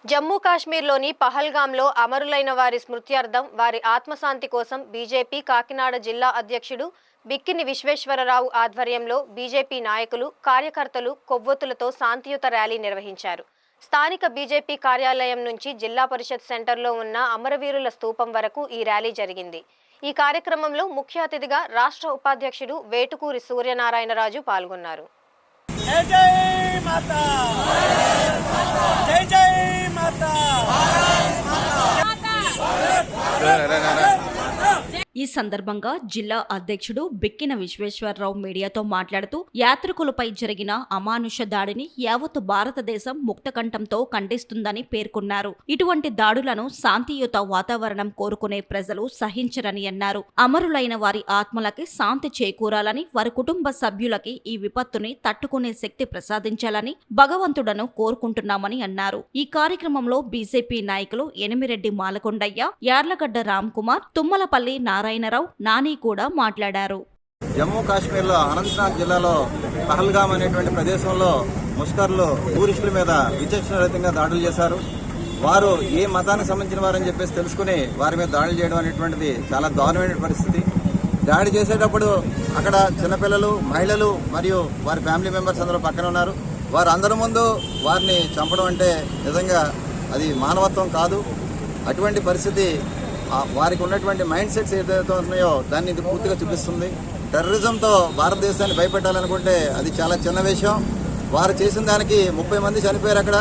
జమ్మూ కాశ్మీర్లోని పహల్గాంలో అమరులైన వారి స్మృత్యార్థం వారి ఆత్మశాంతి కోసం బీజేపీ కాకినాడ జిల్లా అధ్యక్షుడు బిక్కిని విశ్వేశ్వరరావు ఆధ్వర్యంలో బీజేపీ నాయకులు కార్యకర్తలు కొవ్వొత్తులతో శాంతియుత ర్యాలీ నిర్వహించారు. స్థానిక బీజేపీ కార్యాలయం నుంచి జిల్లా పరిషత్ సెంటర్లో ఉన్న అమరవీరుల స్తూపం వరకు ఈ ర్యాలీ జరిగింది. ఈ కార్యక్రమంలో ముఖ్య అతిథిగా రాష్ట్ర ఉపాధ్యక్షుడు వేటుకూరి సూర్యనారాయణరాజు పాల్గొన్నారు. జై జై మాతా, జై జై మాతా. ఈ సందర్భంగా జిల్లా అధ్యక్షుడు బిక్కిన విశ్వేశ్వరరావు మీడియాతో మాట్లాడుతూ యాత్రికులపై జరిగిన అమానుష దాడిని యావత్ భారతదేశం ముక్తకంఠంతో ఖండిస్తుందని పేర్కొన్నారు. ఇటువంటి దాడులను శాంతియుత వాతావరణం కోరుకునే ప్రజలు సహించరని అన్నారు. అమరులైన వారి ఆత్మలకి శాంతి చేకూరాలని, వారి కుటుంబ సభ్యులకి ఈ విపత్తుని తట్టుకునే శక్తి ప్రసాదించాలని భగవంతుడను కోరుకుంటున్నామని అన్నారు. ఈ కార్యక్రమంలో బీజేపీ నాయకులు ఎనిమిరెడ్డి మాలకొండయ్య, యార్లగడ్డ రామ్ కుమార్, తుమ్మలపల్లి నారాయణరావు, నాని కూడా మాట్లాడారు. జమ్మూ కాశ్మీర్లో అనంతనాగ్ జిల్లాలో పహల్గాం అనేటువంటి ప్రదేశంలో ముష్కర్లు టూరిస్టుల మీద విచక్షణరహితంగా దాడులు చేశారు. వారు ఏ మతానికి సంబంధించిన వారని చెప్పేసి తెలుసుకుని వారి మీద దాడులు చేయడం అనేటువంటిది చాలా దారుణమైన పరిస్థితి. దాడి చేసేటప్పుడు అక్కడ చిన్నపిల్లలు, మహిళలు మరియు వారి ఫ్యామిలీ మెంబర్స్ అందరూ పక్కన ఉన్నారు. వారు అందరి ముందు వారిని చంపడం అంటే నిజంగా అది మానవత్వం కాదు. అటువంటి పరిస్థితి వారికి ఉన్నటువంటి మైండ్ సెట్స్ ఏదైతే ఉన్నాయో దాన్ని ఇది పూర్తిగా చూపిస్తుంది. టెర్రరిజంతో భారతదేశాన్ని భయపెట్టాలనుకుంటే అది చాలా చిన్న విషయం. వారు చేసిన దానికి 30 మంది చనిపోయారు. అక్కడ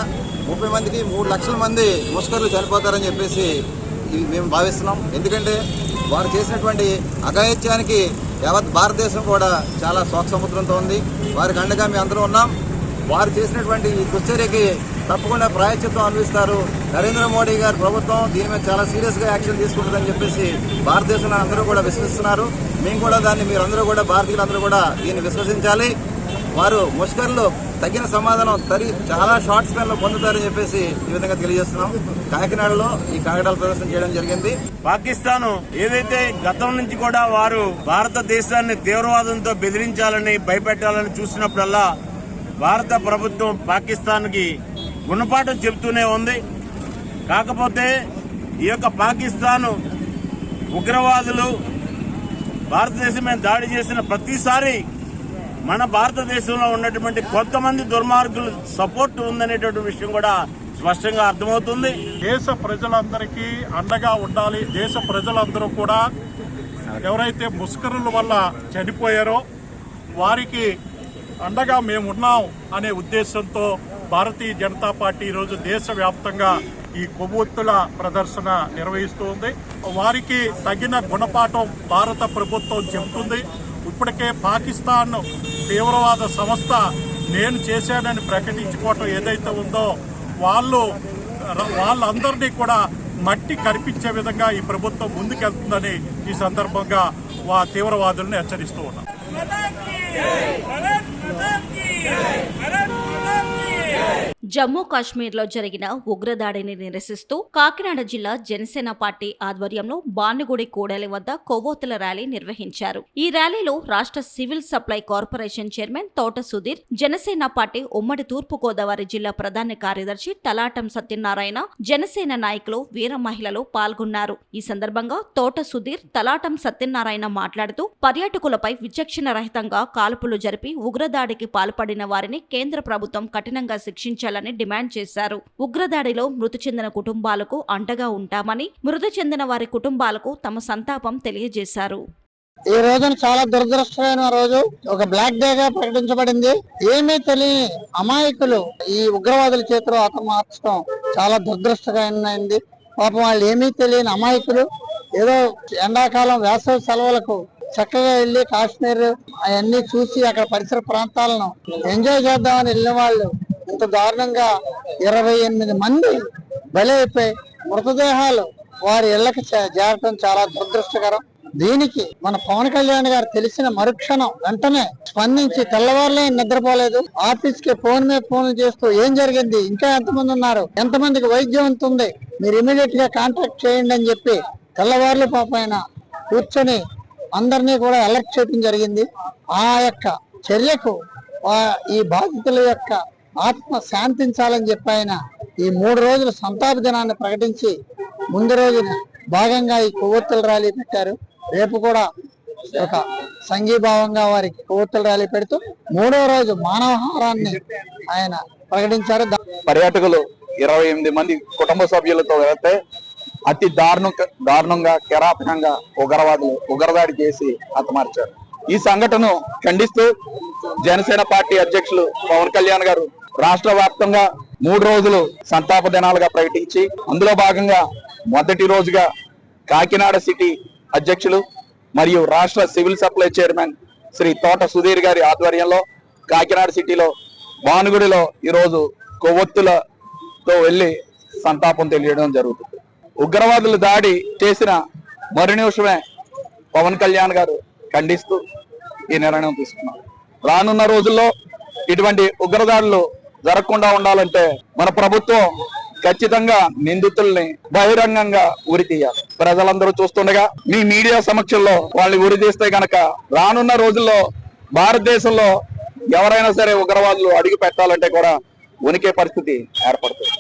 30 మందికి 3 లక్షల మంది ముష్కర్లు చనిపోతారని చెప్పేసి మేము భావిస్తున్నాం. ఎందుకంటే వారు చేసినటువంటి అఘాయిత్యానికి యావత్ భారతదేశం కూడా చాలా శోకసముద్రంతో ఉంది. వారికి అండగా మేము అందరూ ఉన్నాం. వారు చేసినటువంటి ఈ దుశ్చర్యకి తప్పకుండా ప్రాయశ్చిత్తం అనుభవిస్తారు. నరేంద్ర మోడీ గారి ప్రభుత్వం దీని మీద చాలా సీరియస్గా యాక్షన్ తీసుకుంటుందని చెప్పేసి భారతదేశంలో అందరూ కూడా విశ్వసిస్తున్నారు. మేము కూడా దాన్ని మీరందరూ కూడా భారతీయులందరూ కూడా దీన్ని విశ్వసించాలి. వారు ముష్కర్లు తగిన సమాధానం చాలా షార్ట్ స్పాన్లో పొందుతారని చెప్పేసి ఈ విధంగా తెలియజేస్తున్నాం. కాకినాడలో ఈ కాగడాల ప్రదర్శన చేయడం జరిగింది. పాకిస్తాన్ ఏదైతే గతం నుంచి కూడా వారు భారతదేశాన్ని తీవ్రవాదంతో బెదిరించాలని, భయపెట్టాలని చూసినప్పుడల్లా భారత ప్రభుత్వం పాకిస్తాన్కి గుణపాఠం చెబుతూనే ఉంది. కాకపోతే ఈ యొక్క పాకిస్తాన్ ఉగ్రవాదులు భారతదేశం మీద దాడి చేసిన ప్రతిసారి మన భారతదేశంలో ఉన్నటువంటి కొంతమంది దుర్మార్గులు సపోర్ట్ ఉందనేటువంటి విషయం కూడా స్పష్టంగా అర్థమవుతుంది. దేశ ప్రజలందరికీ అండగా ఉండాలి. దేశ ప్రజలందరూ కూడా ఎవరైతే ముష్కరుల వల్ల చనిపోయారో వారికి అండగా మేమున్నాం అనే ఉద్దేశంతో భారతీయ జనతా పార్టీ ఈరోజు దేశవ్యాప్తంగా ఈ కొవ్వొత్తుల ప్రదర్శన నిర్వహిస్తుంది. వారికి తగిన గుణపాఠం భారత ప్రభుత్వం చెబుతుంది. ఇప్పటికే పాకిస్తాన్ తీవ్రవాద సంస్థ నేను చేశానని ప్రకటించుకోవటం ఏదైతే ఉందో వాళ్ళందరినీ కూడా మట్టి కనిపించే విధంగా ఈ ప్రభుత్వం ముందుకెళ్తుందని ఈ సందర్భంగా తీవ్రవాదులను హెచ్చరిస్తూ ఉన్నారు. జమ్మూ కాశ్మీర్లో జరిగిన ఉగ్రదాడిని నిరసిస్తూ కాకినాడ జిల్లా జనసేన పార్టీ ఆధ్వర్యంలో బానుగుడి కూడలి వద్ద కొవ్వొత్తుల ర్యాలీ నిర్వహించారు. ఈ ర్యాలీలో రాష్ట్ర సివిల్ సప్లై కార్పొరేషన్ చైర్మన్ తోట సుధీర్, జనసేన పార్టీ ఉమ్మడి తూర్పు గోదావరి జిల్లా ప్రధాన కార్యదర్శి తలాటం సత్యనారాయణ, జనసేన నాయకులు, వీర మహిళలు పాల్గొన్నారు. ఈ సందర్భంగా తోట సుధీర్, తలాటం సత్యనారాయణ మాట్లాడుతూ పర్యాటకులపై విచక్షణ రహితంగా కాల్పులు జరిపి ఉగ్రదాడికి పాల్పడిన వారిని కేంద్ర ప్రభుత్వం కఠినంగా శిక్షించాలని డిమాండ్ చేశారు. ఉగ్రదాడిలో మృతి చెందిన కుటుంబాలకు అండగా ఉంటామని, మృతి చెందిన వారి కుటుంబాలకు తమ సంతాపం తెలియజేశారు. ఈ రోజున చాలా దురదృష్టమైన రోజు. ఒక బ్లాక్ డే గా ప్రకటించబడింది. ఏమీ తెలియని అమాయకులు ఈ ఉగ్రవాదుల చేతిలో హతమార్చడం చాలా దురదృష్టకరమైనది. పాపం వాళ్ళు ఏమీ తెలియని అమాయకులు ఏదో ఎండాకాలం వేసవి సెలవులకు చక్కగా వెళ్లి కాశ్మీర్ అవన్నీ చూసి అక్కడ పరిసర ప్రాంతాలను ఎంజాయ్ చేద్దామని వెళ్ళిన వాళ్ళు ఇంత దారుణంగా 28 మంది బలైపోయి మృతదేహాలు వారి ఇళ్లకు చేరటం చాలా దురదృష్టకరం. దీనికి మన పవన్ కళ్యాణ్ గారు తెలిసిన మరుక్షణం వెంటనే స్పందించి తెల్లవారులే నిద్రపోలేదు. ఆఫీస్ కి ఫోన్ మీద ఫోన్లు చేస్తూ ఏం జరిగింది, ఇంకా ఎంతమంది ఉన్నారు, ఎంతమందికి వైద్యం ఉంటుంది, మీరు ఇమీడియట్ గా కాంటాక్ట్ చేయండి అని చెప్పి తెల్లవారులు పాపైన కూర్చొని అందరినీ కూడా అలర్ట్ చేయడం జరిగింది. ఆ యొక్క చర్యకు ఈ బాధితుల యొక్క ఆత్మ శాంతించాలని చెప్పి ఆయన ఈ 3 రోజులు సంతాప దినాన్ని ప్రకటించి ముందు రోజున భాగంగా ఈ కొవ్వొత్తుల ర్యాలీ పెట్టారు. రేపు కూడా ఒక సంఘీభావంగా వారికి కొవ్వొత్తుల ర్యాలీ పెడుతూ 3వ రోజు మానవహారాన్ని ఆయన ప్రకటించారు. పర్యాటకులు 28 మంది కుటుంబ సభ్యులతో వెళ్తే అతి దారుణంగా కిరాతకంగా ఉగ్రదాడి చేసి హతమార్చారు. ఈ సంఘటనను ఖండిస్తూ జనసేన పార్టీ అధ్యక్షులు పవన్ కళ్యాణ్ గారు రాష్ట్ర వ్యాప్తంగా 3 రోజులు సంతాప దినాలుగా ప్రకటించి అందులో భాగంగా మొదటి రోజుగా కాకినాడ సిటీ అధ్యక్షులు మరియు రాష్ట్ర సివిల్ సప్లై చైర్మన్ శ్రీ తోట సుధీర్ గారి ఆధ్వర్యంలో కాకినాడ సిటీలో భానుగుడిలో ఈరోజు కొవ్వొత్తులతో వెళ్లి సంతాపం తెలియడం జరుగుతుంది. ఉగ్రవాదులు దాడి చేసిన మరు నిమిషమే పవన్ కళ్యాణ్ గారు ఖండిస్తూ ఈ నిర్ణయం తీసుకున్నారు. రానున్న రోజుల్లో ఇటువంటి ఉగ్రదాడులు జరగకుండా ఉండాలంటే మన ప్రభుత్వం ఖచ్చితంగా నిందితుల్ని బహిరంగంగా ఉరి తీయాలి. ప్రజలందరూ చూస్తుండగా మీ మీడియా సమక్షంలో వాళ్ళని ఉరి తీస్తే గనక రానున్న రోజుల్లో భారతదేశంలో ఎవరైనా సరే ఉగ్రవాదులు అడుగు పెట్టాలంటే కూడా వణికే పరిస్థితి ఏర్పడుతుంది.